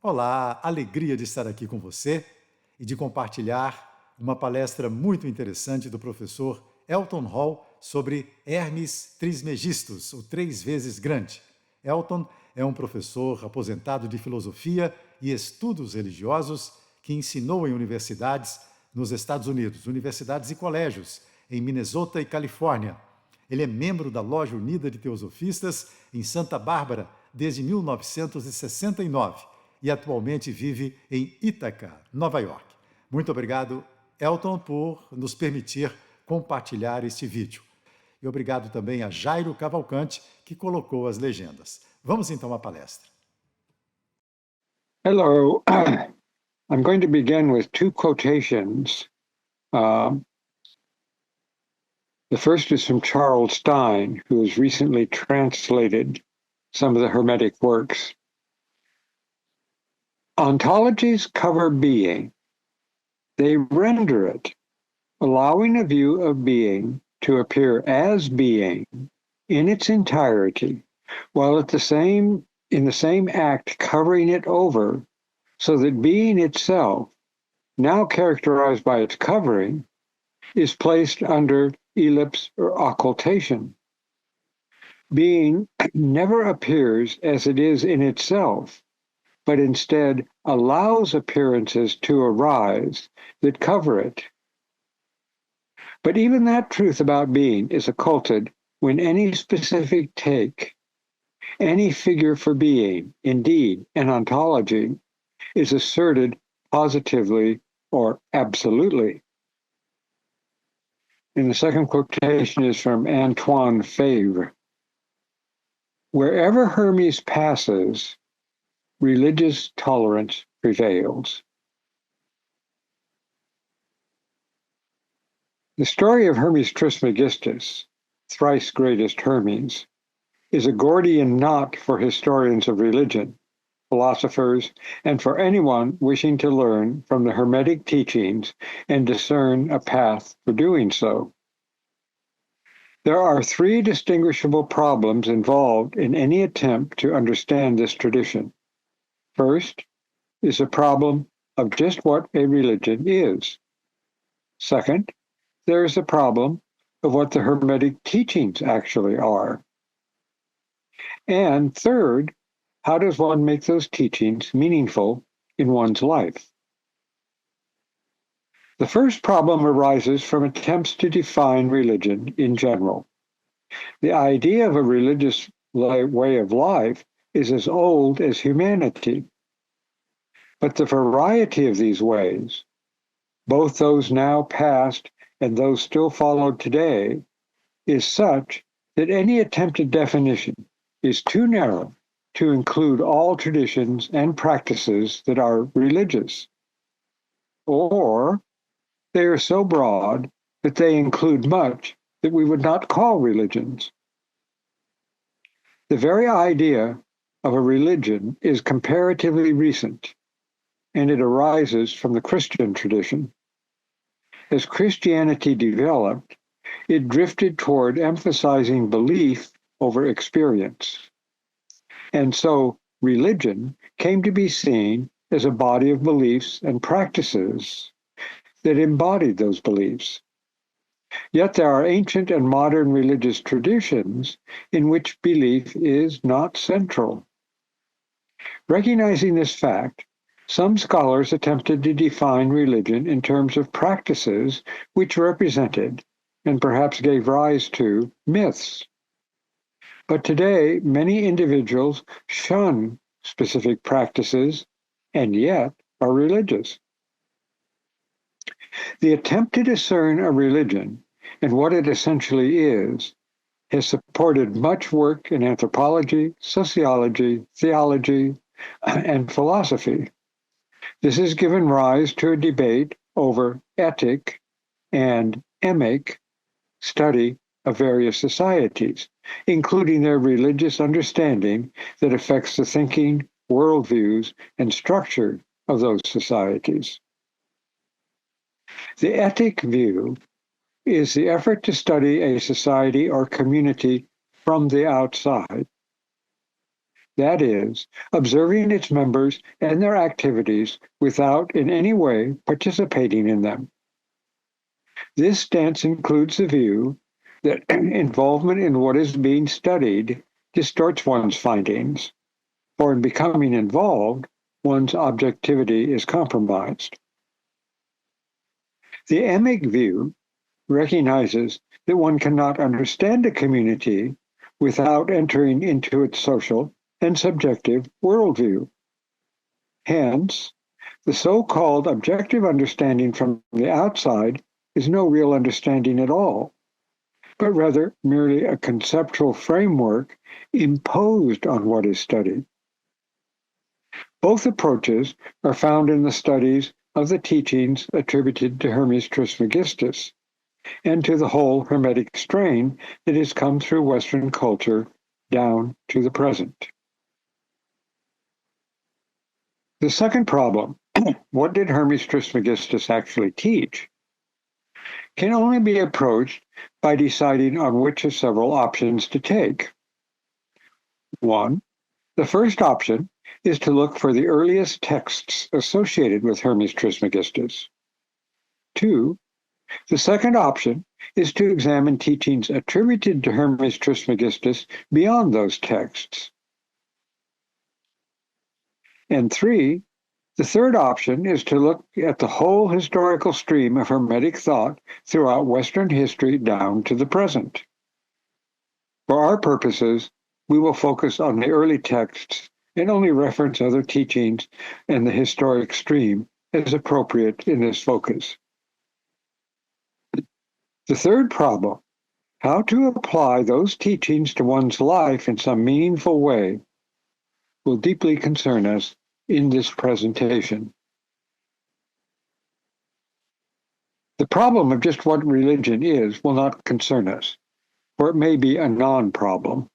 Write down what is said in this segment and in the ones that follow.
Olá, alegria de estar aqui com você e de compartilhar uma palestra muito interessante do professor Elton sobre Hermes Trismegistus, o 3 vezes grande. Elton é um professor aposentado de filosofia e estudos religiosos que ensinou em universidades nos Estados Unidos, universidades e colégios em Minnesota e Califórnia. Ele é membro da Loja Unida de Teosofistas em Santa Bárbara desde 1969 e atualmente vive em Ítaca, Nova York. Muito obrigado, Elton, por nos permitir compartilhar este vídeo. E obrigado também a Jairo Cavalcante, que colocou as legendas. Vamos então à palestra. Hello. I'm going to begin with two quotations. The first is from Charles Stein, who has recently translated some of the Hermetic works. Ontologies cover being. They render it, allowing a view of being to appear as being in its entirety, while in the same act covering it over, so that being itself, now characterized by its covering, is placed under ellipse or occultation. Being never appears as it is in itself, but instead allows appearances to arise that cover it. But even that truth about being is occulted when any specific take, any figure for being, indeed an ontology, is asserted positively or absolutely. And the second quotation is from Antoine Favre. Wherever Hermes passes, religious tolerance prevails. The story of Hermes Trismegistus, thrice greatest Hermes, is a Gordian knot for historians of religion, philosophers, and for anyone wishing to learn from the Hermetic teachings and discern a path for doing so. There are three distinguishable problems involved in any attempt to understand this tradition. First is the problem of just what a religion is. Second, there is the problem of what the Hermetic teachings actually are. And third, how does one make those teachings meaningful in one's life? The first problem arises from attempts to define religion in general. The idea of a religious way of life is as old as humanity. But the variety of these ways, both those now past and those still followed today, is such that any attempted definition is too narrow to include all traditions and practices that are religious, or they are so broad that they include much that we would not call religions. The very idea of a religion is comparatively recent, and it arises from the Christian tradition. As Christianity developed, it drifted toward emphasizing belief over experience. And so religion came to be seen as a body of beliefs and practices that embodied those beliefs. Yet there are ancient and modern religious traditions in which belief is not central. Recognizing this fact, some scholars attempted to define religion in terms of practices which represented, and perhaps gave rise to, myths. But today, many individuals shun specific practices and yet are religious. The attempt to discern a religion and what it essentially is has supported much work in anthropology, sociology, theology, and philosophy. This has given rise to a debate over ethic and emic, study of various societies, including their religious understanding that affects the thinking, worldviews, and structure of those societies. The ethic view is the effort to study a society or community from the outside. that is, observing its members and their activities without in any way participating in them. This stance includes the view that involvement in what is being studied distorts one's findings, or in becoming involved, one's objectivity is compromised. The emic view recognizes that one cannot understand a community without entering into its social and subjective worldview. Hence, the so-called objective understanding from the outside is no real understanding at all, but rather merely a conceptual framework imposed on what is studied. Both approaches are found in the studies of the teachings attributed to Hermes Trismegistus and to the whole Hermetic strain that has come through Western culture down to the present. The second problem, what did Hermes Trismegistus actually teach, can only be approached by deciding on which of several options to take. One, the first option is to look for the earliest texts associated with Hermes Trismegistus. Two, the second option is to examine teachings attributed to Hermes Trismegistus beyond those texts. And three, the third option is to look at the whole historical stream of Hermetic thought throughout Western history down to the present. For our purposes, we will focus on the early texts and only reference other teachings and the historic stream as appropriate in this focus. The third problem, how to apply those teachings to one's life in some meaningful way, will deeply concern us in this presentation. The problem of just what religion is will not concern us, or it may be a non-problem.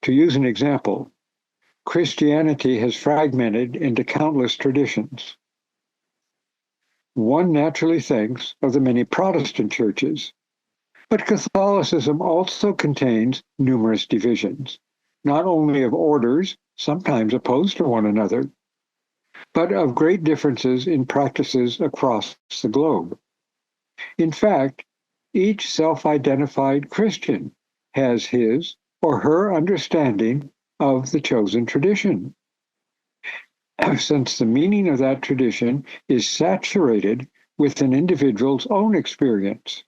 To use an example, Christianity has fragmented into countless traditions. One naturally thinks of the many Protestant churches, but Catholicism also contains numerous divisions, not only of orders, sometimes opposed to one another, but of great differences in practices across the globe. In fact, each self-identified Christian has his or her understanding of the chosen tradition, since the meaning of that tradition is saturated with an individual's own experience,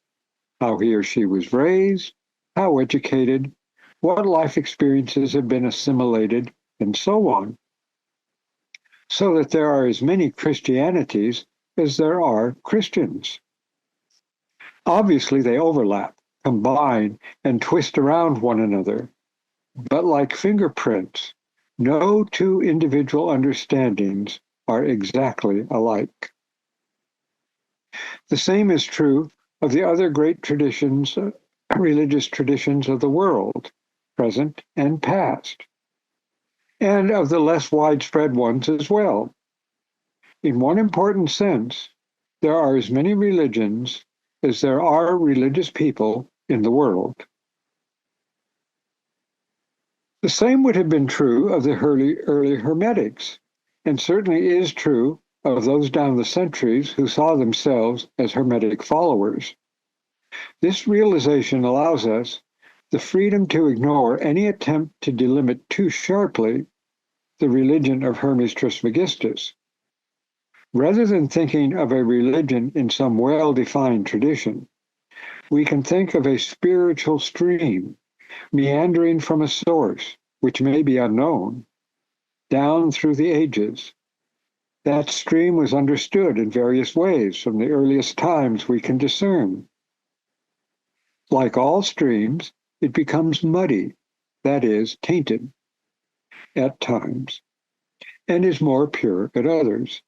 how he or she was raised, how educated, what life experiences have been assimilated, and so on, so that there are as many Christianities as there are Christians. Obviously, they overlap, combine, and twist around one another, but like fingerprints, no two individual understandings are exactly alike. The same is true of the other great traditions, religious traditions of the world, present and past, and of the less widespread ones as well. In one important sense, there are as many religions as there are religious people in the world. The same would have been true of the early Hermetics, and certainly is true of those down the centuries who saw themselves as Hermetic followers. This realization allows us the freedom to ignore any attempt to delimit too sharply the religion of Hermes Trismegistus. Rather than thinking of a religion in some well-defined tradition, we can think of a spiritual stream meandering from a source, which may be unknown, down through the ages. That stream was understood in various ways from the earliest times we can discern. Like all streams, it becomes muddy, that is, tainted, at times, and is more pure at others.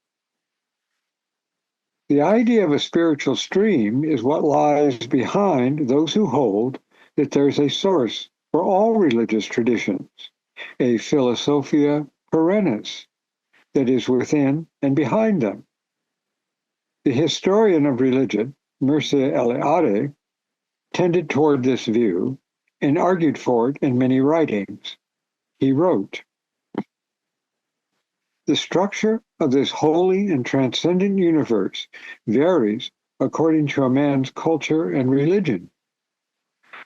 The idea of a spiritual stream is what lies behind those who hold that there's a source for all religious traditions, a philosophia perennis that is within and behind them. The historian of religion, Mircea Eliade, tended toward this view and argued for it in many writings. He wrote, the structure of this holy and transcendent universe varies according to a man's culture and religion.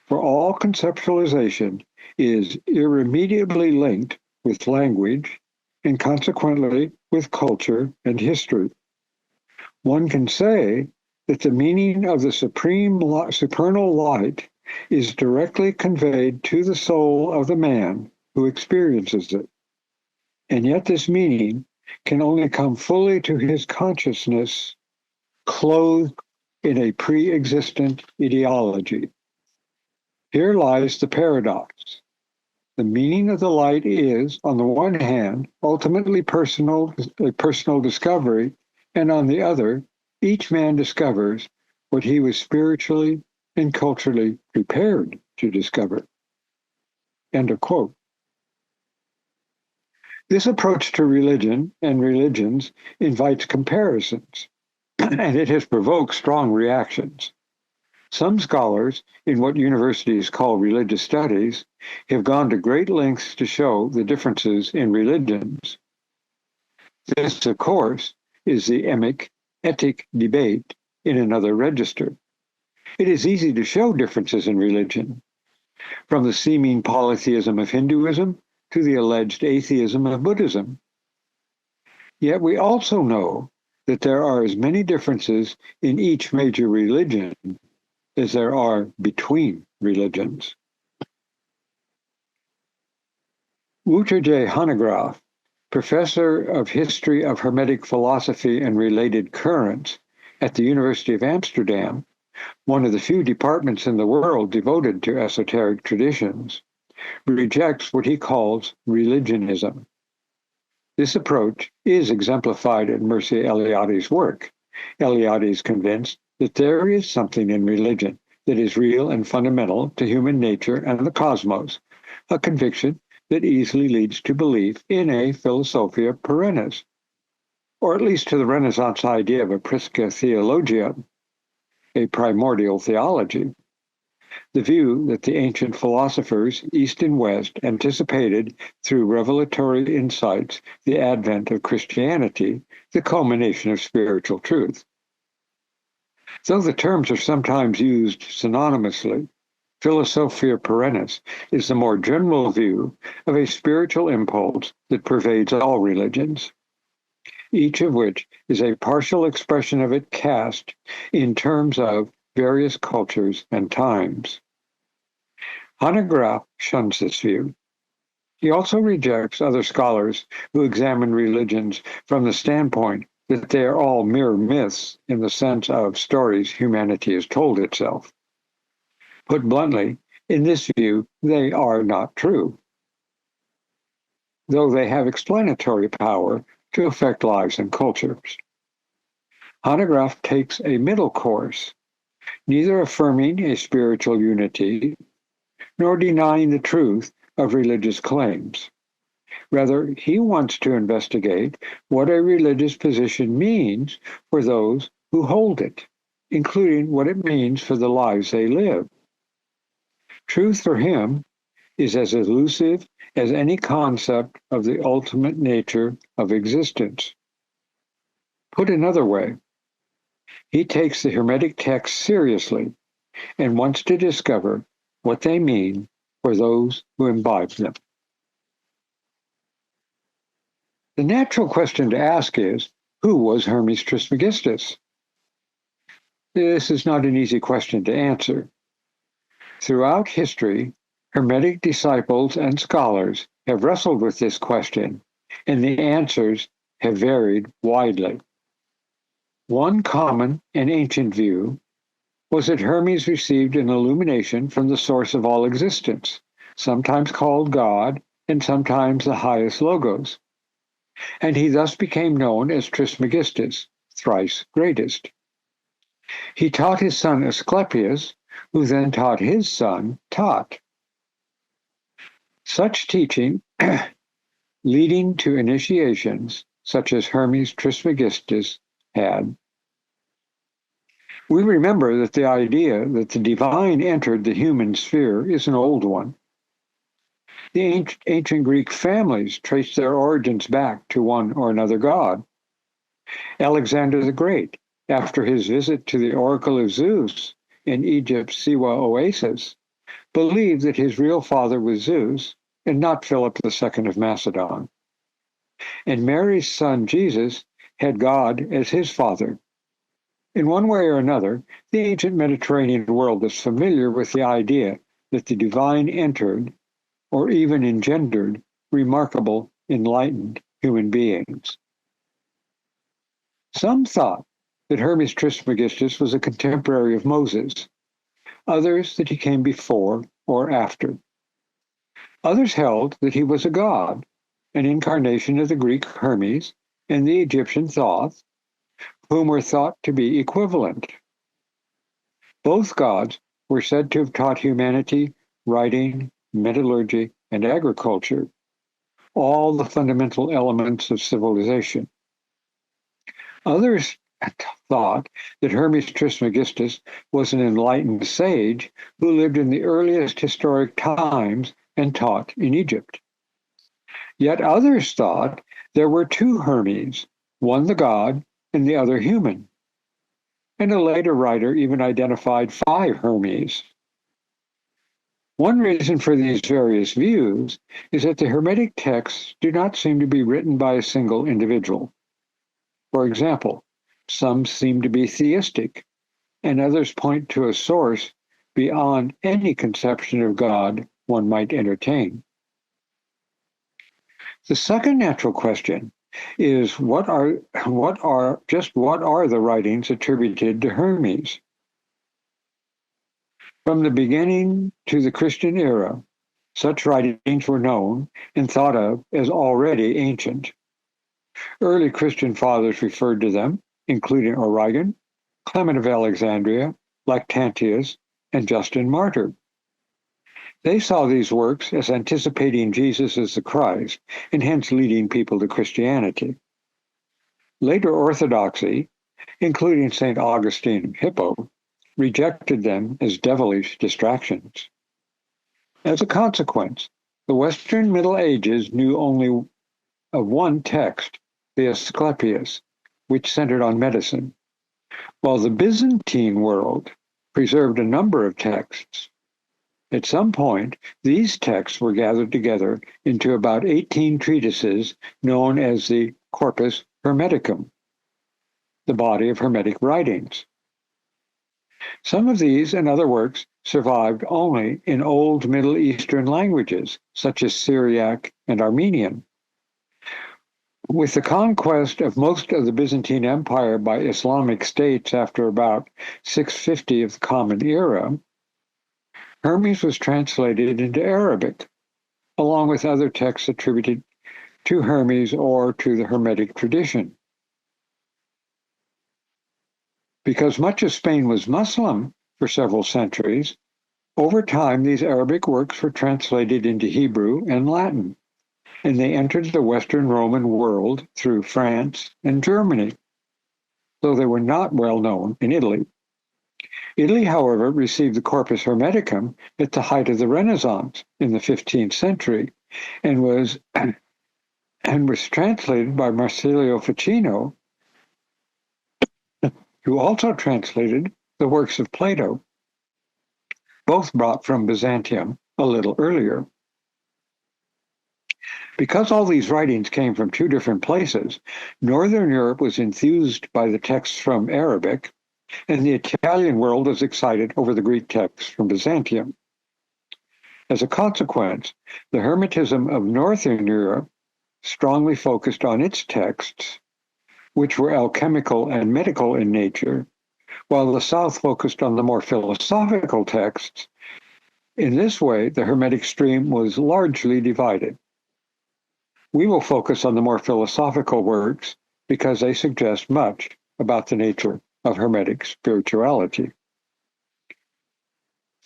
For all conceptualization is irremediably linked with language and consequently with culture and history. One can say that the meaning of the supernal light is directly conveyed to the soul of the man who experiences it. And yet this meaning can only come fully to his consciousness clothed in a pre-existent ideology. Here lies the paradox. The meaning of the light is, on the one hand, ultimately a personal discovery, and on the other, each man discovers what he was spiritually and culturally prepared to discover. End of quote. This approach to religion and religions invites comparisons, and it has provoked strong reactions. Some scholars in what universities call religious studies have gone to great lengths to show the differences in religions. This, of course, is the etic debate in another register. It is easy to show differences in religion, from the seeming polytheism of Hinduism to the alleged atheism of Buddhism. Yet we also know that there are as many differences in each major religion as there are between religions. Wouter J. Hanegraaff, professor of history of Hermetic philosophy and related currents at the University of Amsterdam, one of the few departments in the world devoted to esoteric traditions, rejects what he calls religionism. This approach is exemplified in Mircea Eliade's work. Eliade is convinced that there is something in religion that is real and fundamental to human nature and the cosmos, a conviction that easily leads to belief in a philosophia perennis, or at least to the Renaissance idea of a prisca theologia, a primordial theology. The view that the ancient philosophers, East and West, anticipated through revelatory insights the advent of Christianity, the culmination of spiritual truth. Though the terms are sometimes used synonymously, philosophia perennis is the more general view of a spiritual impulse that pervades all religions, each of which is a partial expression of it cast in terms of various cultures and times. Hanegraaff shuns this view. He also rejects other scholars who examine religions from the standpoint that they are all mere myths in the sense of stories humanity has told itself. Put bluntly, in this view, they are not true, though they have explanatory power to affect lives and cultures. Hanegraaff takes a middle course, neither affirming a spiritual unity nor denying the truth of religious claims. Rather, he wants to investigate what a religious position means for those who hold it, including what it means for the lives they live. Truth for him is as elusive as any concept of the ultimate nature of existence. Put another way, he takes the Hermetic texts seriously and wants to discover what they mean for those who imbibe them. The natural question to ask is, who was Hermes Trismegistus? This is not an easy question to answer. Throughout history, Hermetic disciples and scholars have wrestled with this question, and the answers have varied widely. One common and ancient view was that Hermes received an illumination from the source of all existence, sometimes called God and sometimes the highest logos, and he thus became known as Trismegistus, thrice greatest. He taught his son Asclepius, who then taught his son Tot. Such teaching, leading to initiations such as Hermes Trismegistus had. We remember that the idea that the divine entered the human sphere is an old one. The ancient Greek families traced their origins back to one or another god. Alexander the Great, after his visit to the Oracle of Zeus in Egypt's Siwa oasis, believed that his real father was Zeus and not Philip II of Macedon. And Mary's son Jesus had God as his father. In one way or another, the ancient Mediterranean world is familiar with the idea that the divine entered, or even engendered, remarkable, enlightened human beings. Some thought that Hermes Trismegistus was a contemporary of Moses, others that he came before or after. Others held that he was a god, an incarnation of the Greek Hermes and the Egyptian Thoth, whom were thought to be equivalent. Both gods were said to have taught humanity writing, metallurgy, and agriculture, all the fundamental elements of civilization. Others thought that Hermes Trismegistus was an enlightened sage who lived in the earliest historic times and taught in Egypt. Yet others thought there were two Hermes, one the god and the other human. And a later writer even identified 5 Hermes. One reason for these various views is that the Hermetic texts do not seem to be written by a single individual. For example, some seem to be theistic, and others point to a source beyond any conception of God one might entertain. The second natural question is what are the writings attributed to Hermes? From the beginning to the Christian era, such writings were known and thought of as already ancient. Early Christian fathers referred to them, including Origen, Clement of Alexandria, Lactantius, and Justin Martyr. They saw these works as anticipating Jesus as the Christ, and hence leading people to Christianity. Later orthodoxy, including St. Augustine of Hippo, rejected them as devilish distractions. As a consequence, the Western Middle Ages knew only of one text, the Asclepius, which centered on medicine, while the Byzantine world preserved a number of texts. At some point, these texts were gathered together into about 18 treatises known as the Corpus Hermeticum, the body of Hermetic writings. Some of these and other works survived only in Old Middle Eastern languages, such as Syriac and Armenian. With the conquest of most of the Byzantine Empire by Islamic states after about 650 of the Common Era, Hermes was translated into Arabic, along with other texts attributed to Hermes or to the Hermetic tradition. Because much of Spain was Muslim for several centuries, over time these Arabic works were translated into Hebrew and Latin, and they entered the Western Roman world through France and Germany, though they were not well known in Italy. Italy, however, received the Corpus Hermeticum at the height of the Renaissance in the 15th century, and was translated by Marsilio Ficino, who also translated the works of Plato, both brought from Byzantium a little earlier. Because all these writings came from 2 different places, Northern Europe was enthused by the texts from Arabic, and the Italian world was excited over the Greek texts from Byzantium. As a consequence, the Hermetism of Northern Europe strongly focused on its texts, which were alchemical and medical in nature, while the South focused on the more philosophical texts. In this way, the Hermetic stream was largely divided. We will focus on the more philosophical works because they suggest much about the nature of Hermetic spirituality.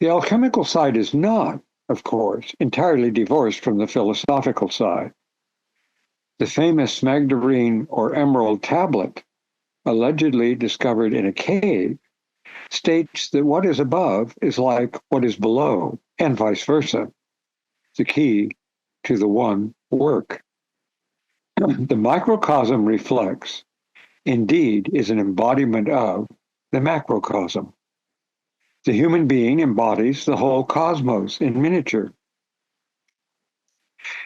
The alchemical side is not, of course, entirely divorced from the philosophical side. The famous Magdalene or emerald tablet, allegedly discovered in a cave, states that what is above is like what is below, and vice versa. The key to the one work. The microcosm reflects, indeed is an embodiment of, the macrocosm. The human being embodies the whole cosmos in miniature.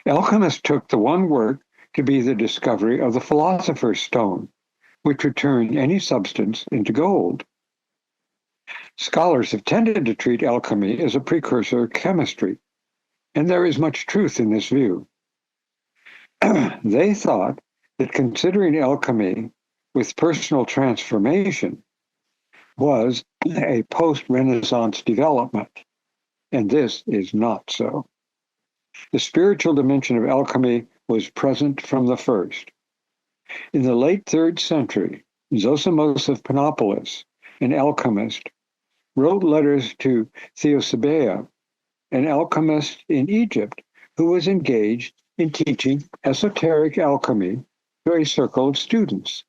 Alchemists took the one work to be the discovery of the philosopher's stone, which would turn any substance into gold. Scholars have tended to treat alchemy as a precursor of chemistry, and there is much truth in this view. They thought that considering alchemy with personal transformation was a post-Renaissance development, and this is not so. The spiritual dimension of alchemy was present from the first. In the late 3rd century, Zosimos of Panopolis, an alchemist, wrote letters to Theosebia, an alchemist in Egypt who was engaged in teaching esoteric alchemy to a circle of students.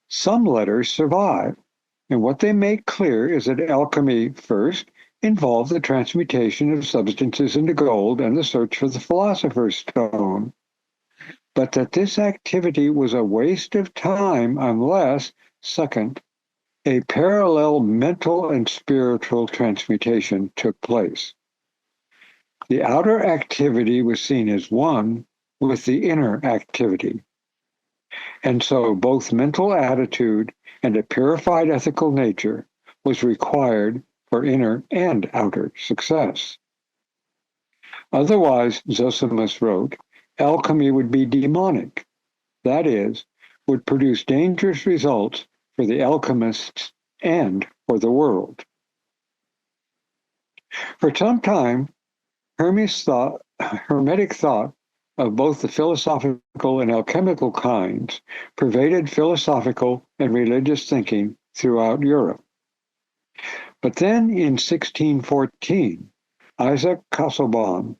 Some letters survive, and what they make clear is that alchemy first involved the transmutation of substances into gold and the search for the philosopher's stone, but that this activity was a waste of time unless, second, a parallel mental and spiritual transmutation took place. The outer activity was seen as one with the inner activity. And so both mental attitude and a purified ethical nature was required for inner and outer success. Otherwise, Zosimos wrote, alchemy would be demonic, that is, would produce dangerous results for the alchemists and for the world. For some time, Hermetic thought of both the philosophical and alchemical kinds pervaded philosophical and religious thinking throughout Europe. But then in 1614, Isaac Casaubon,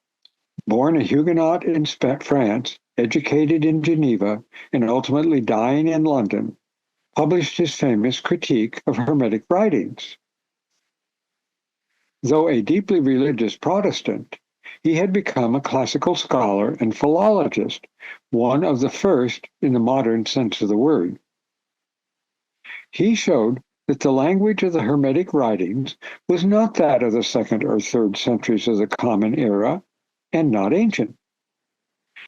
born a Huguenot in France, educated in Geneva, and ultimately dying in London, published his famous critique of Hermetic writings. Though a deeply religious Protestant, he had become a classical scholar and philologist, one of the first in the modern sense of the word. He showed that the language of the Hermetic writings was not that of the 2nd or 3rd centuries of the Common Era, and not ancient.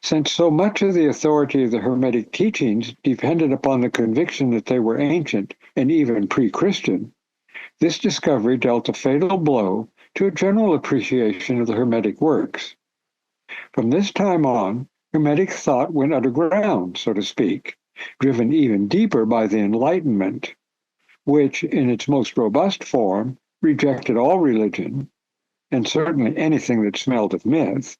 Since so much of the authority of the Hermetic teachings depended upon the conviction that they were ancient and even pre-Christian, this discovery dealt a fatal blow to a general appreciation of the Hermetic works. From this time on, Hermetic thought went underground, so to speak, driven even deeper by the Enlightenment, which, in its most robust form, rejected all religion, and certainly anything that smelled of myth,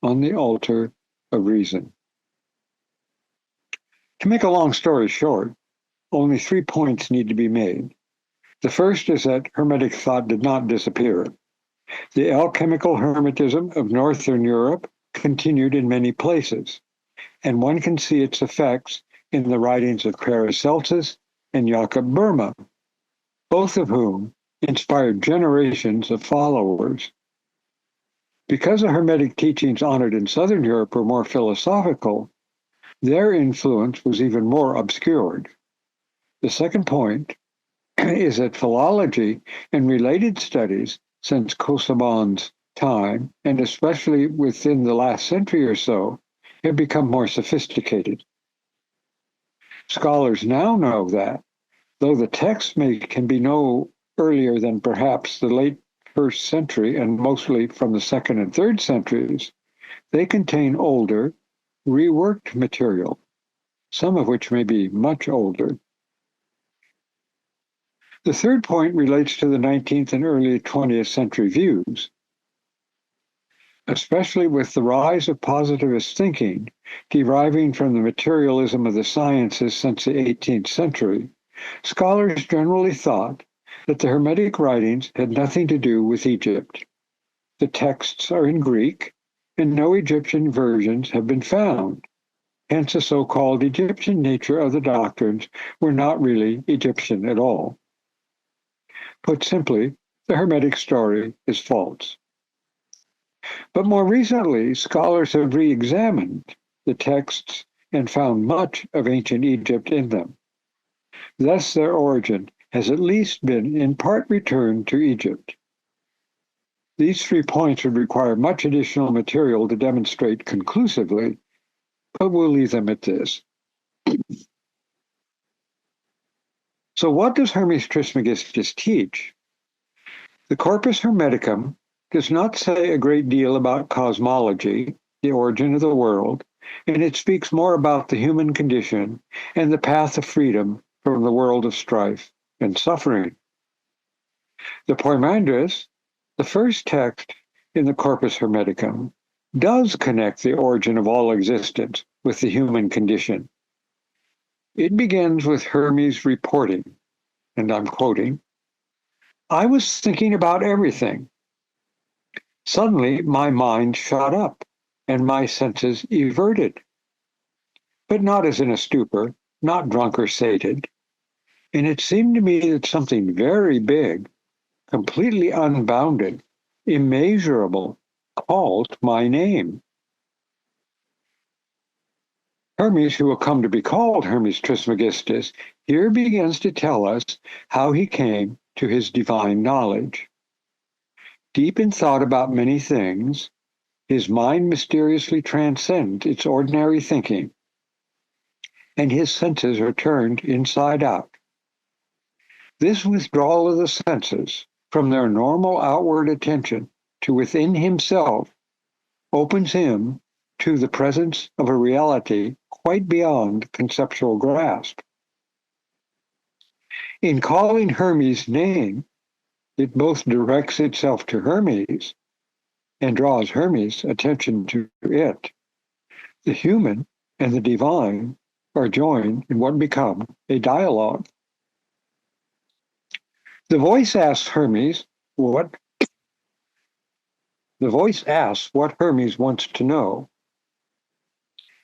on the altar of reason. To make a long story short, only 3 points need to be made. The first is that Hermetic thought did not disappear. The alchemical Hermetism of Northern Europe continued in many places, and one can see its effects in the writings of Paracelsus and Jakob Boehme, both of whom inspired generations of followers. Because the Hermetic teachings honored in Southern Europe were more philosophical, their influence was even more obscured. The second point is that philology and related studies since Casaubon's time, and especially within the last century or so, have become more sophisticated. Scholars now know that, though the texts can be no earlier than perhaps the late 1st century and mostly from the 2nd and 3rd centuries, they contain older, reworked material, some of which may be much older. The third point relates to the 19th and early 20th century views. Especially with the rise of positivist thinking, deriving from the materialism of the sciences since the 18th century, scholars generally thought that the Hermetic writings had nothing to do with Egypt. The texts are in Greek, and no Egyptian versions have been found. Hence, the so-called Egyptian nature of the doctrines were not really Egyptian at all. Put simply, the Hermetic story is false. But more recently, scholars have re-examined the texts and found much of ancient Egypt in them. Thus, their origin has at least been in part returned to Egypt. These 3 points would require much additional material to demonstrate conclusively, but we'll leave them at this. So what does Hermes Trismegistus teach? The Corpus Hermeticum does not say a great deal about cosmology, the origin of the world, and it speaks more about the human condition and the path of freedom from the world of strife and suffering. The Poimandres, the first text in the Corpus Hermeticum, does connect the origin of all existence with the human condition. It begins with Hermes reporting, and I'm quoting, "I was thinking about everything. Suddenly my mind shot up and my senses everted, but not as in a stupor, not drunk or sated. And it seemed to me that something very big, completely unbounded, immeasurable, called my name." Hermes, who will come to be called Hermes Trismegistus, here begins to tell us how he came to his divine knowledge. Deep in thought about many things, his mind mysteriously transcends its ordinary thinking, and his senses are turned inside out. This withdrawal of the senses from their normal outward attention to within himself opens him to the presence of a reality quite beyond conceptual grasp. In calling Hermes' name, it both directs itself to Hermes and draws Hermes' attention to it. The human and the divine are joined in what become a dialogue. The voice asks what Hermes wants to know.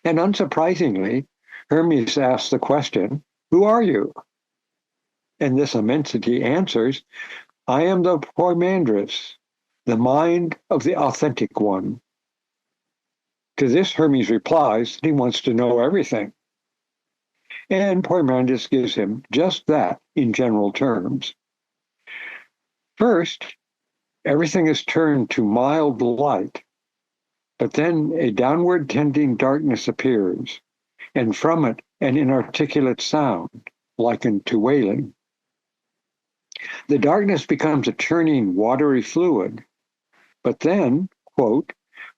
And unsurprisingly, Hermes asks the question, "Who are you?" And this immensity answers, "I am the Poimandres, the mind of the authentic one." To this, Hermes replies that he wants to know everything. And Poimandres gives him just that in general terms. First, everything is turned to mild light, but then a downward tending darkness appears, and from it an inarticulate sound, likened to wailing. The darkness becomes a churning, watery fluid, but then, quote,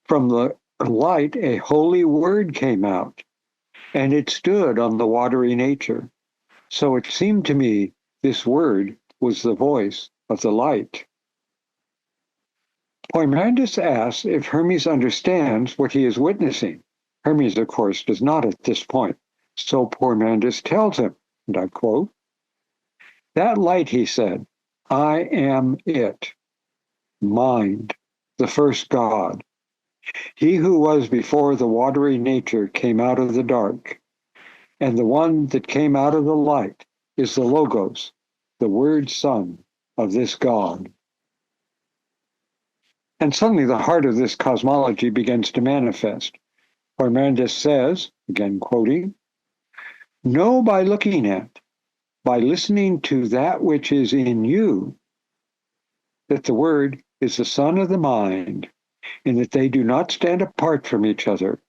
"From the light a holy word came out, and it stood on the watery nature. So it seemed to me this word was the voice of the light." Poimandres asks if Hermes understands what he is witnessing. Hermes, of course, does not at this point. So Poimandres tells him, and I quote, "That light," he said, "I am it, mind, the first God. He who was before the watery nature came out of the dark, and the one that came out of the light is the Logos, the word son of this God." And suddenly the heart of this cosmology begins to manifest. Poimandres says, again quoting, "Know by looking at, by listening to that which is in you, that the word is the son of the mind, and that they do not stand apart from each other,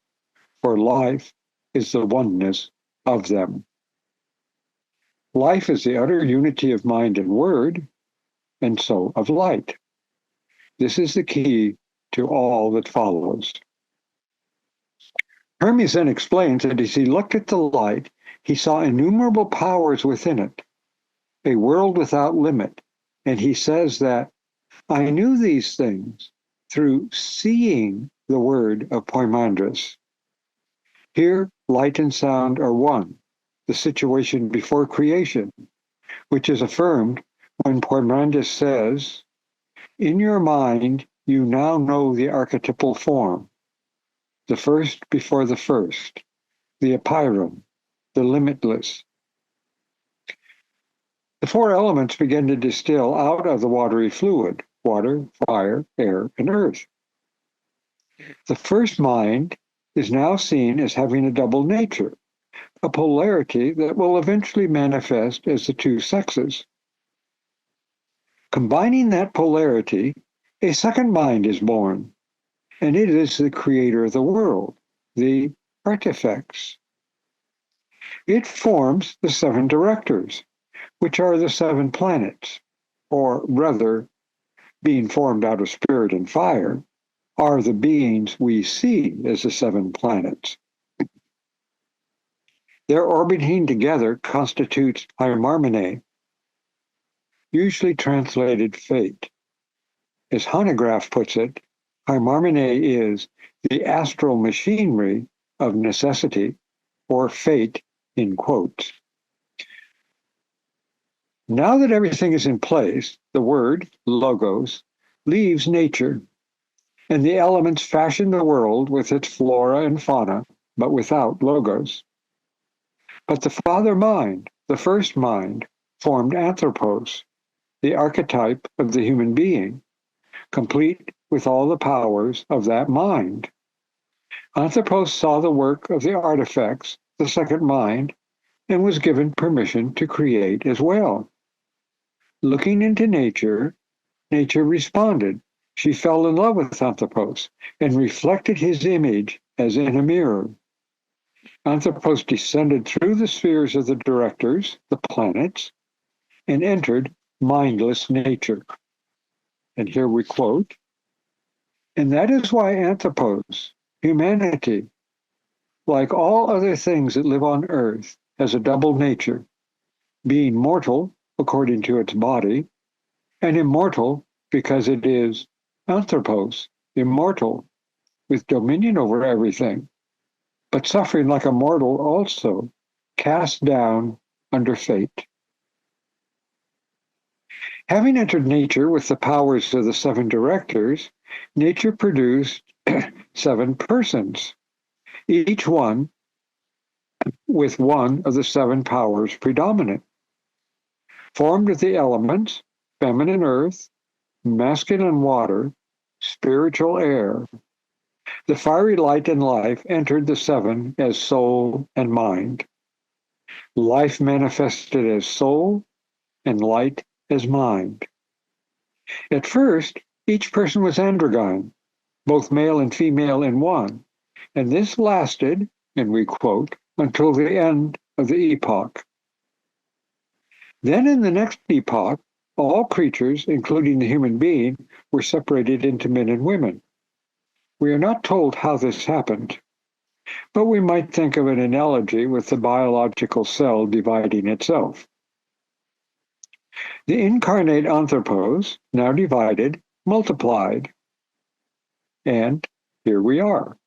for life is the oneness of them." Life is the utter unity of mind and word, and so of light. This is the key to all that follows. Hermes then explains that as he looked at the light, he saw innumerable powers within it, a world without limit, and he says that, "I knew these things through seeing the word of Poimandres." Here, light and sound are one, the situation before creation, which is affirmed when Poimandres says, "In your mind, you now know the archetypal form, the first before the first, the apeiron, the limitless." The 4 elements begin to distill out of the watery fluid, water, fire, air, and earth. The first mind is now seen as having a double nature, a polarity that will eventually manifest as the two sexes. Combining that polarity, a second mind is born, and it is the creator of the world, the artifacts. It forms the seven directors, which are the seven planets, or rather, being formed out of spirit and fire, are the beings we see as the seven planets. Their orbiting together constitutes harmony, usually translated fate. As Hanegraaff puts it, harmony is the astral machinery of necessity, or fate in quotes. Now that everything is in place, the word, logos, leaves nature, and the elements fashion the world with its flora and fauna, but without logos. But the father mind, the first mind, formed anthropos, the archetype of the human being, complete with all the powers of that mind. Anthropos saw the work of the artifacts, the second mind, and was given permission to create as well. Looking into nature, nature responded. She fell in love with Anthropos and reflected his image as in a mirror. Anthropos descended through the spheres of the directors, the planets, and entered mindless nature. And here we quote, "And that is why Anthropos, humanity, like all other things that live on earth, has a double nature, being mortal according to its body, and immortal because it is anthropos, immortal, with dominion over everything, but suffering like a mortal also, cast down under fate." Having entered nature with the powers of the seven directors, nature produced seven persons, each one with one of the seven powers predominant. Formed of the elements, feminine earth, masculine water, spiritual air, the fiery light and life entered the seven as soul and mind. Life manifested as soul and light as mind. At first, each person was androgyne, both male and female in one, and this lasted, and we quote, until the end of the epoch. Then in the next epoch, all creatures, including the human being, were separated into men and women. We are not told how this happened, but we might think of an analogy with the biological cell dividing itself. The incarnate anthropos, now divided, multiplied, and here we are.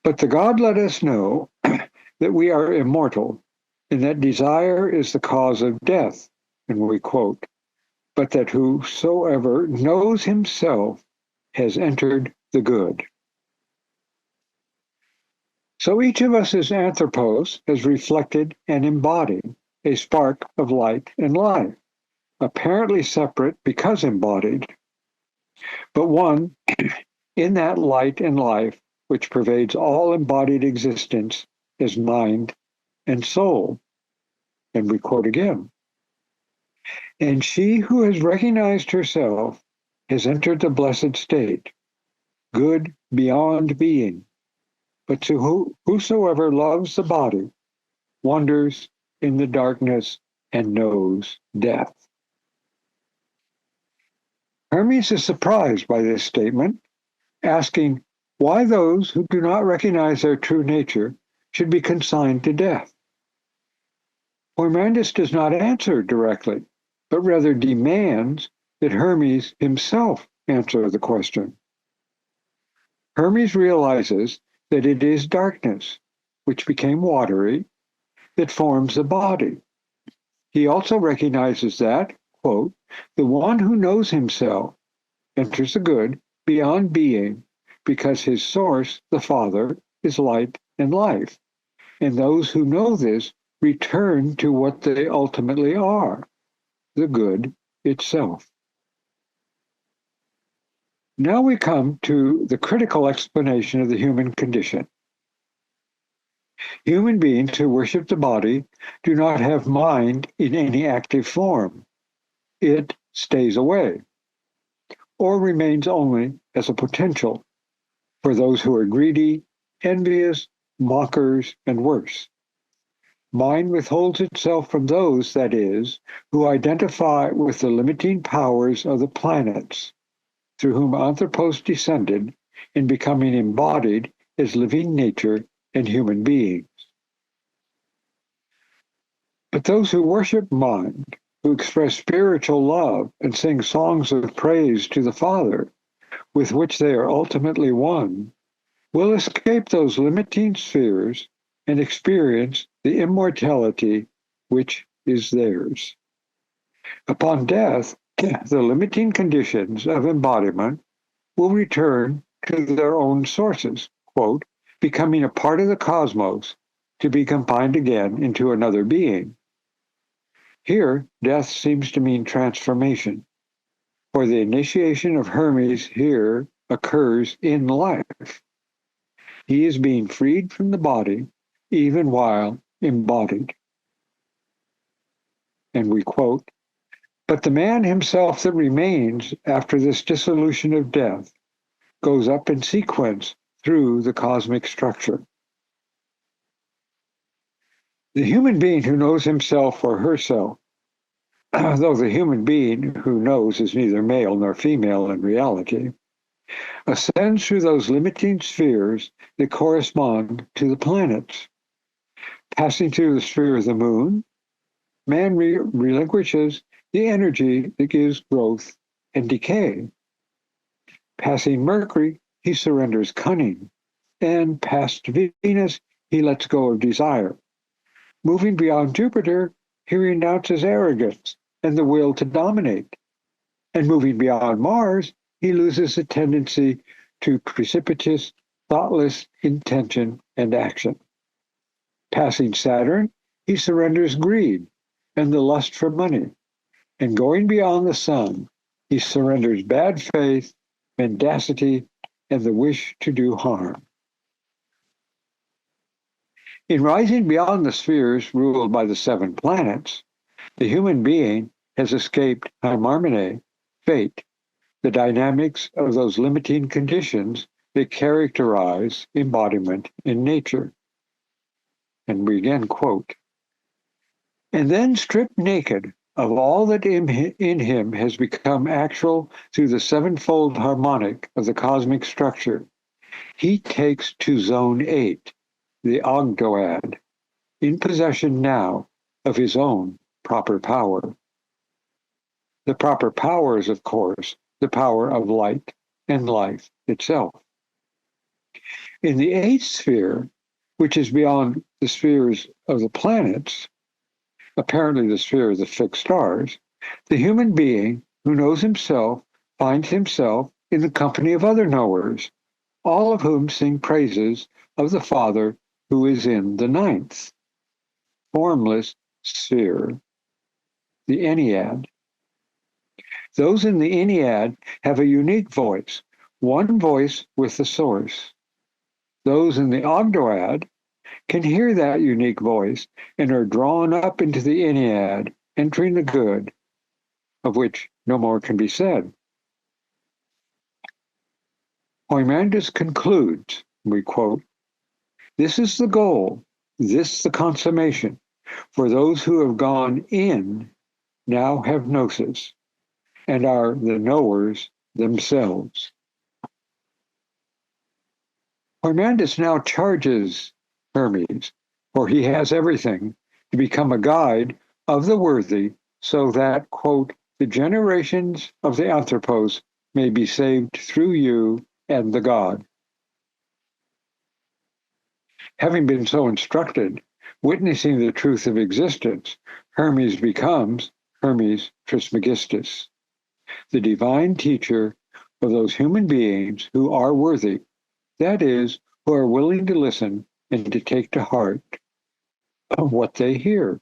But the God let us know that we are immortal, and that desire is the cause of death, and we quote, "But that whosoever knows himself has entered the good." So each of us as anthropos has reflected and embodied a spark of light and life, apparently separate because embodied, but one in that light and life which pervades all embodied existence is mind and soul. And we quote again, "And she who has recognized herself has entered the blessed state, good beyond being. But to whosoever loves the body wanders in the darkness and knows death." Hermes is surprised by this statement, asking why those who do not recognize their true nature should be consigned to death. Poimandres does not answer directly, but rather demands that Hermes himself answer the question. Hermes realizes that it is darkness, which became watery, that forms the body. He also recognizes that, quote, "the one who knows himself enters the good beyond being, because his source, the Father, is light and life. And those who know this return to what they ultimately are, the good itself." Now we come to the critical explanation of the human condition. Human beings who worship the body do not have mind in any active form. It stays away, or remains only as a potential for those who are greedy, envious, mockers, and worse. Mind withholds itself from those, that is, who identify with the limiting powers of the planets, through whom Anthropos descended in becoming embodied as living nature and human beings. But those who worship mind, who express spiritual love and sing songs of praise to the Father, with which they are ultimately one, will escape those limiting spheres and experience the immortality which is theirs. Upon death, the limiting conditions of embodiment will return to their own sources, quote, becoming a part of the cosmos to be combined again into another being. Here, death seems to mean transformation, for the initiation of Hermes here occurs in life. He is being freed from the body even while embodied. And we quote, but the man himself that remains after this dissolution of death goes up in sequence through the cosmic structure. The human being who knows himself or herself, though the human being who knows is neither male nor female in reality, ascends through those limiting spheres that correspond to the planets. Passing through the sphere of the moon, man relinquishes the energy that gives growth and decay. Passing Mercury, he surrenders cunning, and past Venus, he lets go of desire. Moving beyond Jupiter, he renounces arrogance and the will to dominate. And moving beyond Mars, he loses the tendency to precipitous, thoughtless intention and action. Passing Saturn, he surrenders greed and the lust for money. And going beyond the Sun, he surrenders bad faith, mendacity, and the wish to do harm. In rising beyond the spheres ruled by the 7 planets, the human being has escaped harmony, fate, the dynamics of those limiting conditions that characterize embodiment in nature. And we again quote, and then stripped naked of all that in him has become actual through the 7-fold harmonic of the cosmic structure, he takes to zone 8, the Ogdoad, in possession now of his own proper power. The proper power is, of course, the power of light and life itself. In the 8th sphere, which is beyond the spheres of the planets, apparently the sphere of the fixed stars, the human being who knows himself finds himself in the company of other knowers, all of whom sing praises of the Father who is in the 9th, formless sphere, the Ennead. Those in the Ennead have a unique voice, one voice with the source. Those in the Ogdoad can hear that unique voice and are drawn up into the Ennead, entering the good, of which no more can be said. Poimandres concludes, we quote, this is the goal, this the consummation, for those who have gone in now have gnosis, and are the knowers themselves. Poimandres now charges Hermes, for he has everything, to become a guide of the worthy, so that, quote, the generations of the Anthropos may be saved through you and the God. Having been so instructed, witnessing the truth of existence, Hermes becomes Hermes Trismegistus, the divine teacher of those human beings who are worthy, that is, who are willing to listen and to take to heart of what they hear.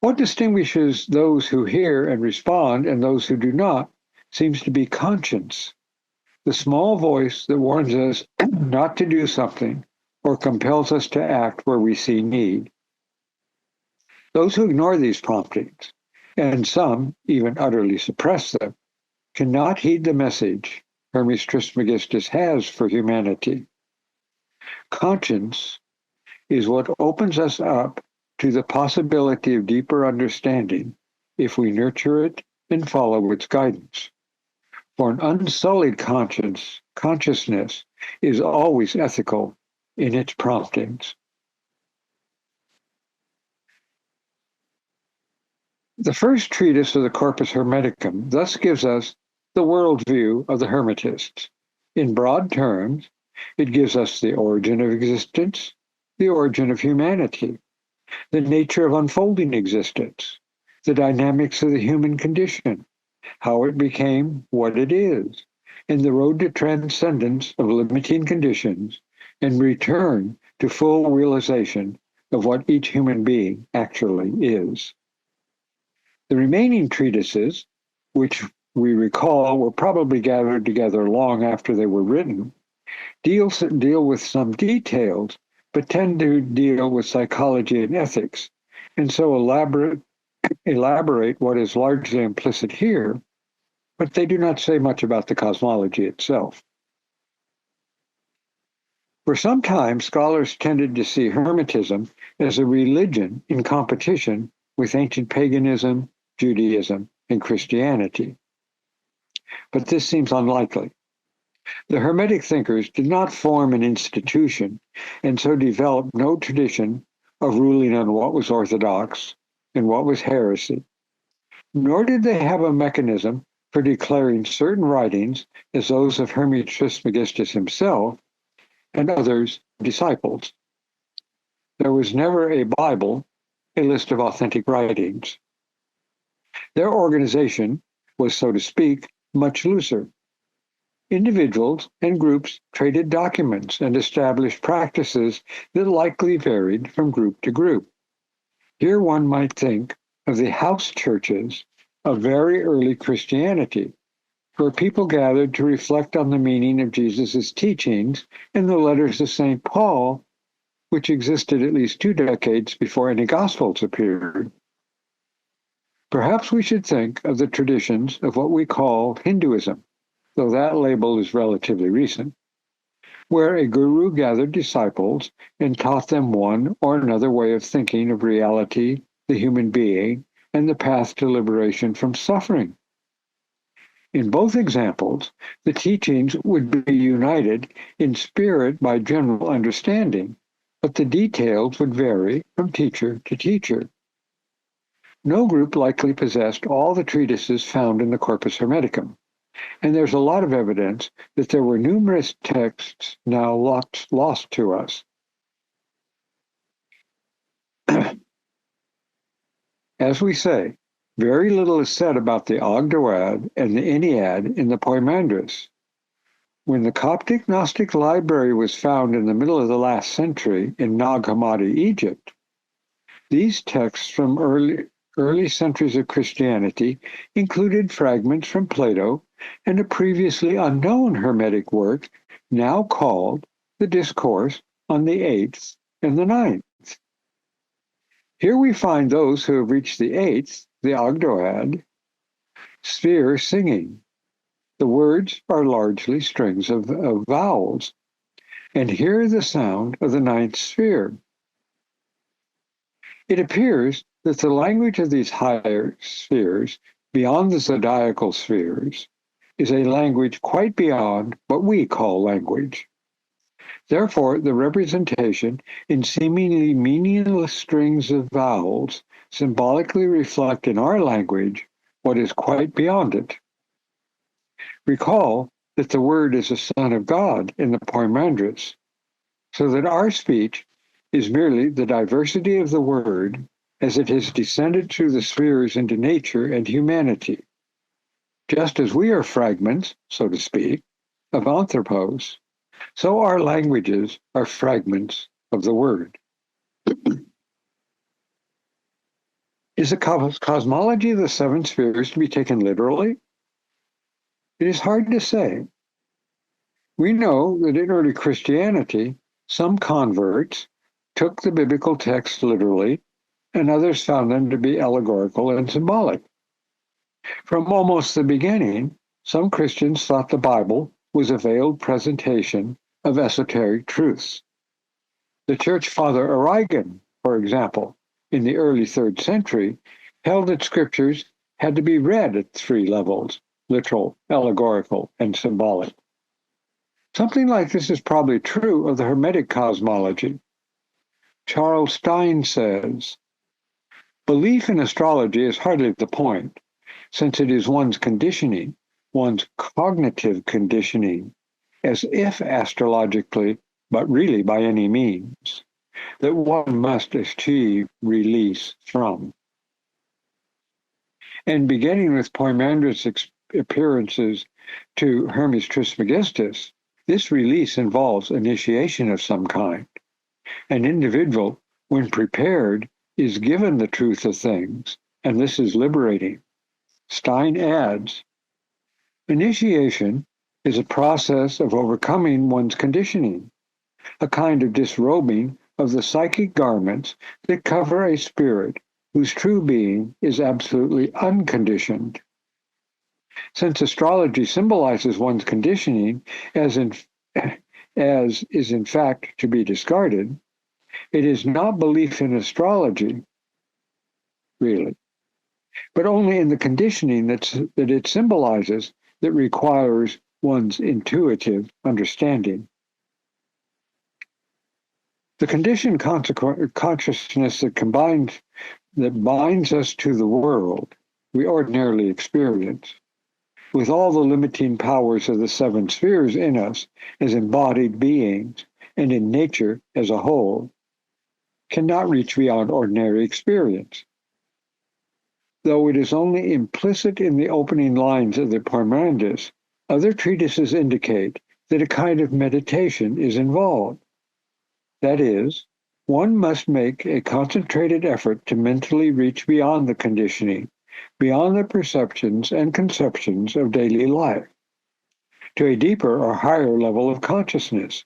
What distinguishes those who hear and respond and those who do not seems to be conscience, the small voice that warns us not to do something or compels us to act where we see need. Those who ignore these promptings, and some even utterly suppress them, cannot heed the message Hermes Trismegistus has for humanity. Conscience is what opens us up to the possibility of deeper understanding if we nurture it and follow its guidance. For an unsullied consciousness is always ethical in its promptings. The first treatise of the Corpus Hermeticum thus gives us the worldview of the Hermetists. In broad terms, it gives us the origin of existence, the origin of humanity, the nature of unfolding existence, the dynamics of the human condition, how it became what it is, and the road to transcendence of limiting conditions and return to full realization of what each human being actually is. The remaining treatises, which we recall were probably gathered together long after they were written, deal with some details, but tend to deal with psychology and ethics, and so elaborate what is largely implicit here, but they do not say much about the cosmology itself. For some time, scholars tended to see Hermetism as a religion in competition with ancient paganism, Judaism, and Christianity. But this seems unlikely. The Hermetic thinkers did not form an institution and so developed no tradition of ruling on what was orthodox and what was heresy, nor did they have a mechanism for declaring certain writings as those of Hermes Trismegistus himself and others disciples. There was never a Bible, a list of authentic writings. Their organization was, so to speak, much looser. Individuals and groups traded documents and established practices that likely varied from group to group. Here one might think of the house churches of very early Christianity, where people gathered to reflect on the meaning of Jesus' teachings in the letters of St. Paul, which existed at least 2 decades before any Gospels appeared. Perhaps we should think of the traditions of what we call Hinduism, though that label is relatively recent, where a guru gathered disciples and taught them one or another way of thinking of reality, the human being, and the path to liberation from suffering. In both examples, the teachings would be united in spirit by general understanding, but the details would vary from teacher to teacher. No group likely possessed all the treatises found in the Corpus Hermeticum, and there's a lot of evidence that there were numerous texts now lost to us. As we say, very little is said about the Ogdoad and the Ennead in the Poimandres. When the Coptic Gnostic library was found in the middle of the last century in Nag Hammadi, Egypt, these texts from early centuries of Christianity included fragments from Plato and a previously unknown Hermetic work now called the Discourse on the 8th and the 9th. Here we find those who have reached the 8th, the Ogdoad, sphere singing. The words are largely strings of vowels, and hear the sound of the 9th sphere. It appears that the language of these higher spheres, beyond the zodiacal spheres, is a language quite beyond what we call language. Therefore, the representation in seemingly meaningless strings of vowels symbolically reflect in our language what is quite beyond it. Recall that the word is a son of God in the Poimandres, so that our speech is merely the diversity of the word as it has descended through the spheres into nature and humanity, just as we are fragments, so to speak, of anthropos. So our languages are fragments of the word. Is the cosmology of the 7 spheres to be taken literally? It is hard to say. We know that in early Christianity, some converts took the biblical text literally, and others found them to be allegorical and symbolic. From almost the beginning, some Christians thought the Bible was a veiled presentation of esoteric truths. The church father Origen, for example, in the early 3rd century, held that scriptures had to be read at 3 levels: literal, allegorical, and symbolic. Something like this is probably true of the Hermetic cosmology. Charles Stein says, "Belief in astrology is hardly the point, since it is one's conditioning, one's cognitive conditioning, as if astrologically, but really by any means, that one must achieve release from." And beginning with Poimandres' appearances to Hermes Trismegistus, this release involves initiation of some kind. An individual, when prepared, is given the truth of things, and this is liberating. Stein adds, initiation is a process of overcoming one's conditioning, a kind of disrobing of the psychic garments that cover a spirit whose true being is absolutely unconditioned. Since astrology symbolizes one's conditioning as is in fact to be discarded, it is not belief in astrology, really, but only in the conditioning that it symbolizes that requires one's intuitive understanding. The conditioned consciousness that binds us to the world we ordinarily experience, with all the limiting powers of the 7 spheres in us as embodied beings and in nature as a whole, cannot reach beyond ordinary experience. Though it is only implicit in the opening lines of the Poimandres, other treatises indicate that a kind of meditation is involved. That is, one must make a concentrated effort to mentally reach beyond the conditioning, beyond the perceptions and conceptions of daily life, to a deeper or higher level of consciousness.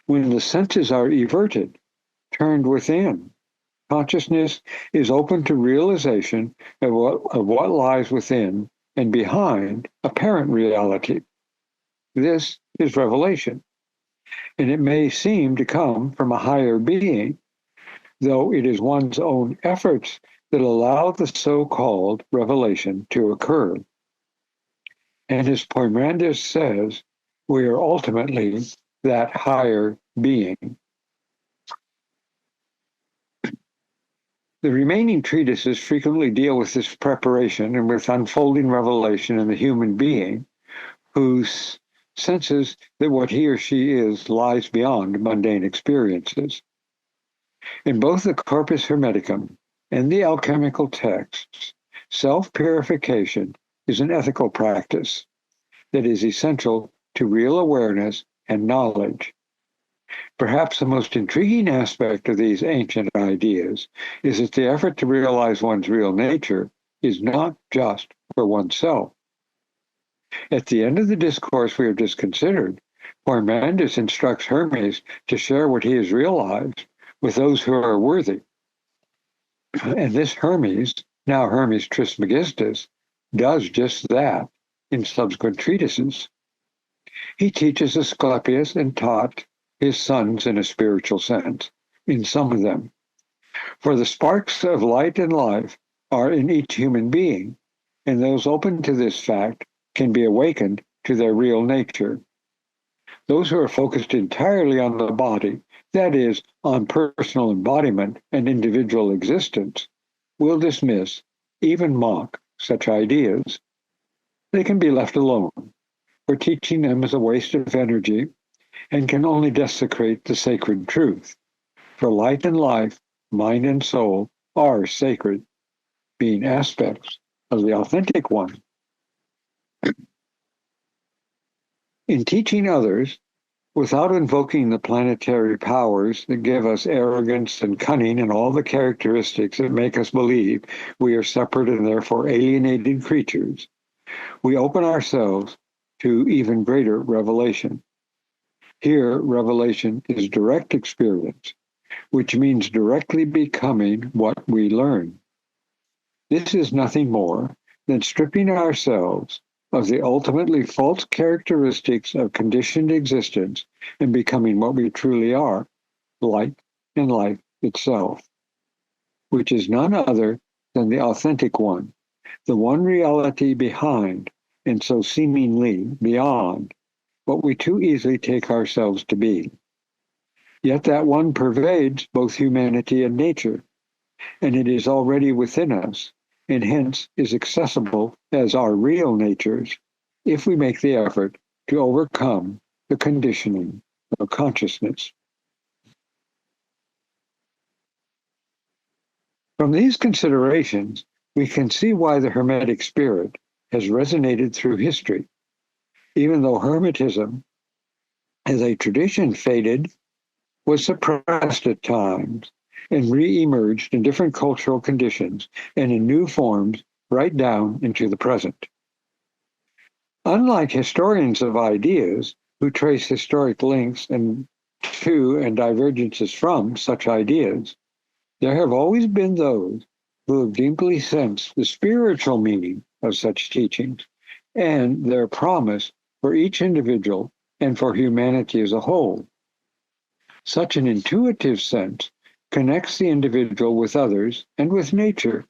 When the senses are everted, turned within, consciousness is open to realization of what lies within and behind apparent reality. This is revelation, and it may seem to come from a higher being, though it is one's own efforts that allow the so-called revelation to occur. And as Poimandres says, we are ultimately that higher being. The remaining treatises frequently deal with this preparation and with unfolding revelation in the human being, who senses that what he or she is lies beyond mundane experiences. In both the Corpus Hermeticum and the alchemical texts, self-purification is an ethical practice that is essential to real awareness and knowledge. Perhaps the most intriguing aspect of these ancient ideas is that the effort to realize one's real nature is not just for oneself. At the end of the discourse we have just considered, Poimandres instructs Hermes to share what he has realized with those who are worthy. And this Hermes, now Hermes Trismegistus, does just that in subsequent treatises. He teaches Asclepius and taught his sons in a spiritual sense, in some of them. For the sparks of light and life are in each human being, and those open to this fact can be awakened to their real nature. Those who are focused entirely on the body, that is, on personal embodiment and individual existence, will dismiss, even mock, such ideas. They can be left alone, for teaching them is a waste of energy and can only desecrate the sacred truth. For light and life, mind and soul, are sacred, being aspects of the authentic one. In teaching others, without invoking the planetary powers that give us arrogance and cunning and all the characteristics that make us believe we are separate and therefore alienated creatures, we open ourselves to even greater revelation. Here, revelation is direct experience, which means directly becoming what we learn. This is nothing more than stripping ourselves of the ultimately false characteristics of conditioned existence and becoming what we truly are, light and life itself, which is none other than the authentic one, the one reality behind and so seemingly beyond what we too easily take ourselves to be. Yet that one pervades both humanity and nature, and it is already within us, and hence is accessible as our real natures if we make the effort to overcome the conditioning of consciousness. From these considerations, we can see why the Hermetic spirit has resonated through history, even though Hermetism, as a tradition, faded, was suppressed at times, and re-emerged in different cultural conditions and in new forms right down into the present. Unlike historians of ideas who trace historic links to and divergences from such ideas, there have always been those who have deeply sensed the spiritual meaning of such teachings and their promise for each individual and for humanity as a whole. Such an intuitive sense connects the individual with others and with nature,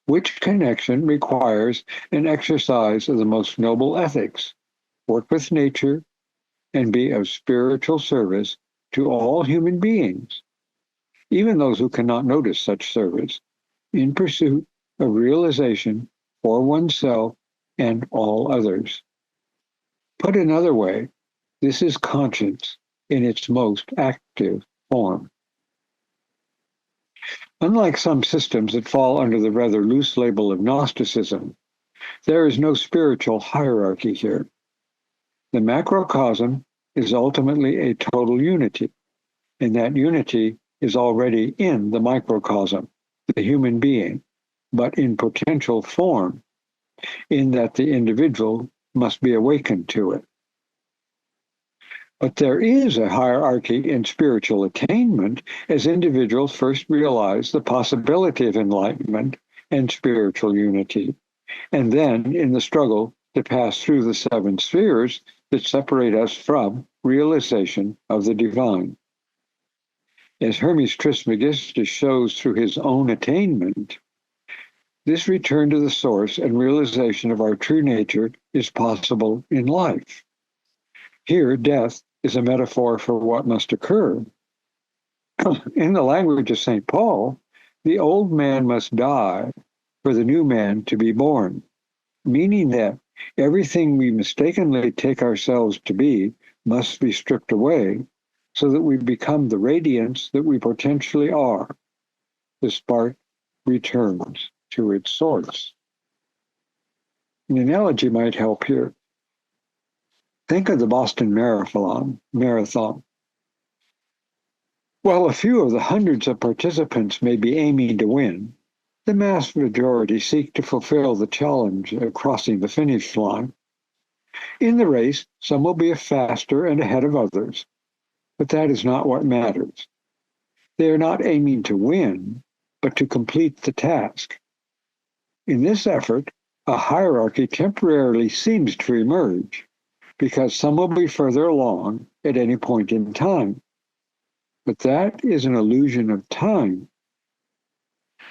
which connection requires an exercise of the most noble ethics, work with nature, and be of spiritual service to all human beings, even those who cannot notice such service, in pursuit of realization for oneself and all others. Put another way, this is conscience in its most active form. Unlike some systems that fall under the rather loose label of Gnosticism, there is no spiritual hierarchy here. The macrocosm is ultimately a total unity, and that unity is already in the microcosm, the human being, but in potential form, in that the individual must be awakened to it. But there is a hierarchy in spiritual attainment as individuals first realize the possibility of enlightenment and spiritual unity, and then in the struggle to pass through the seven spheres that separate us from realization of the divine. As Hermes Trismegisto shows through his own attainment, this return to the source and realization of our true nature is possible in life. Here, death is a metaphor for what must occur. In the language of St. Paul, the old man must die for the new man to be born, meaning that everything we mistakenly take ourselves to be must be stripped away so that we become the radiance that we potentially are. The spark returns to its source. An analogy might help here. Think of the Boston Marathon. While a few of the hundreds of participants may be aiming to win, the vast majority seek to fulfill the challenge of crossing the finish line. In the race, some will be faster and ahead of others, but that is not what matters. They are not aiming to win, but to complete the task. In this effort, a hierarchy temporarily seems to emerge, because some will be further along at any point in time. But that is an illusion of time.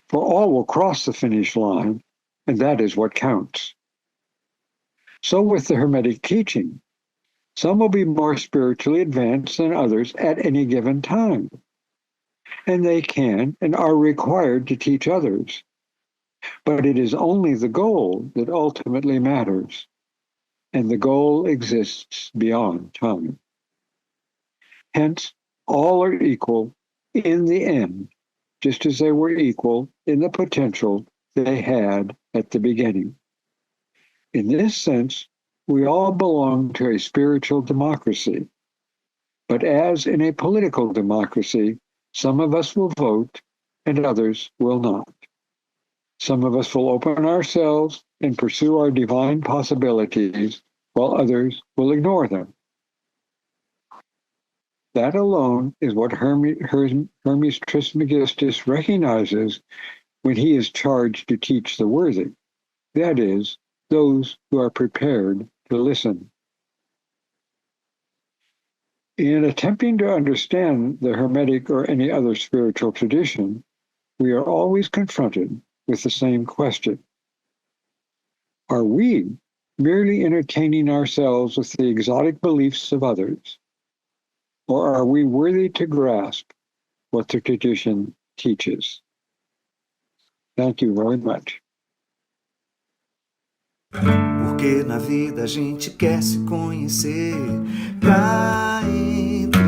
For all will cross the finish line, and that is what counts. So with the Hermetic teaching, some will be more spiritually advanced than others at any given time, and they can and are required to teach others. But it is only the goal that ultimately matters, and the goal exists beyond time. Hence, all are equal in the end, just as they were equal in the potential they had at the beginning. In this sense, we all belong to a spiritual democracy. But as in a political democracy, some of us will vote and others will not. Some of us will open ourselves and pursue our divine possibilities, while others will ignore them. That alone is what Hermes Trismegistus recognizes when he is charged to teach the worthy, that is, those who are prepared to listen. In attempting to understand the Hermetic or any other spiritual tradition, we are always confronted with the same question. Are we merely entertaining ourselves with the exotic beliefs of others, or are we worthy to grasp what the tradition teaches? Thank you very much. Porque na vida a gente quer se conhecer cá entre